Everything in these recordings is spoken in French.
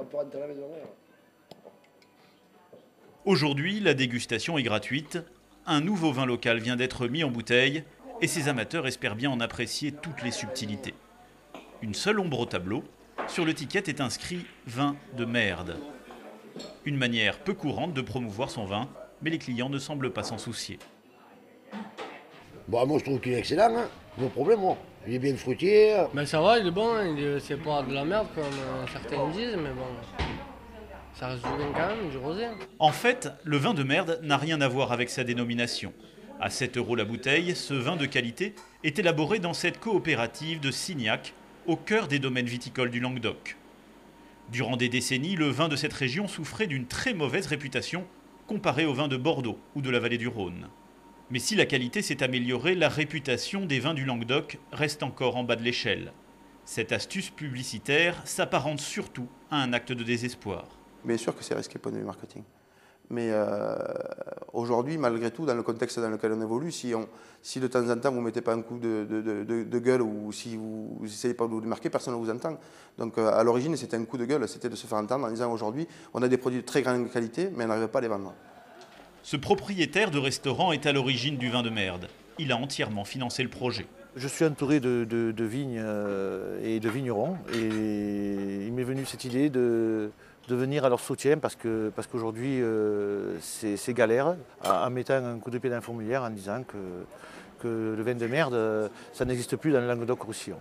on peut rentrer à la maison. Aujourd'hui, la dégustation est gratuite. Un nouveau vin local vient d'être mis en bouteille et ses amateurs espèrent bien en apprécier toutes les subtilités. Une seule ombre au tableau, sur l'étiquette est inscrit « vin de merde ». Une manière peu courante de promouvoir son vin, mais les clients ne semblent pas s'en soucier. Bon, moi je trouve qu'il est excellent, hein. No problème, moi. Il est bien fruitier. Ben ça va, il est bon, hein. C'est pas de la merde comme certains disent, mais bon, ça reste du vin quand même, du rosé. En fait, le vin de merde n'a rien à voir avec sa dénomination. À 7 € la bouteille, ce vin de qualité est élaboré dans cette coopérative de Signac, au cœur des domaines viticoles du Languedoc. Durant des décennies, le vin de cette région souffrait d'une très mauvaise réputation comparé au vin de Bordeaux ou de la vallée du Rhône. Mais si la qualité s'est améliorée, la réputation des vins du Languedoc reste encore en bas de l'échelle. Cette astuce publicitaire s'apparente surtout à un acte de désespoir. Bien sûr que c'est risqué point de vue marketing. Mais aujourd'hui, malgré tout, dans le contexte dans lequel on évolue, si de temps en temps vous ne mettez pas un coup de gueule ou si vous n'essayez pas de vous démarquer, personne ne vous entend. Donc à l'origine, c'était un coup de gueule, c'était de se faire entendre en disant aujourd'hui, on a des produits de très grande qualité, mais on n'arrive pas à les vendre. Ce propriétaire de restaurant est à l'origine du vin de merde. Il a entièrement financé le projet. Je suis entouré de vignes et de vignerons et il m'est venu cette idée de venir à leur soutien parce qu'aujourd'hui c'est galère, en mettant un coup de pied dans la fourmilière en disant que le vin de merde, ça n'existe plus dans le Languedoc-Roussillon.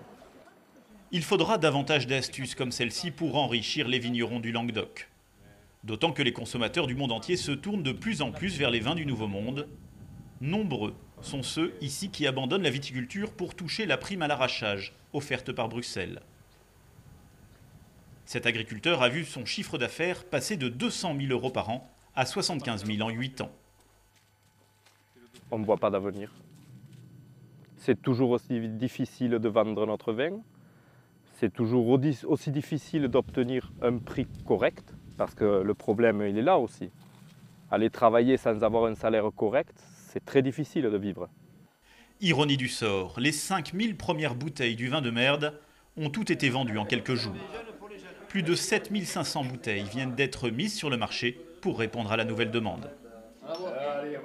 Il faudra davantage d'astuces comme celle-ci pour enrichir les vignerons du Languedoc. D'autant que les consommateurs du monde entier se tournent de plus en plus vers les vins du Nouveau Monde. Nombreux sont ceux ici qui abandonnent la viticulture pour toucher la prime à l'arrachage offerte par Bruxelles. Cet agriculteur a vu son chiffre d'affaires passer de 200 000 € par an à 75 000 en 8 ans. On ne voit pas d'avenir. C'est toujours aussi difficile de vendre notre vin. C'est toujours aussi difficile d'obtenir un prix correct, parce que le problème, il est là aussi. Aller travailler sans avoir un salaire correct, c'est très difficile de vivre. Ironie du sort, les 5000 premières bouteilles du vin de merde ont toutes été vendues en quelques jours. Plus de 7500 bouteilles viennent d'être mises sur le marché pour répondre à la nouvelle demande. Allez,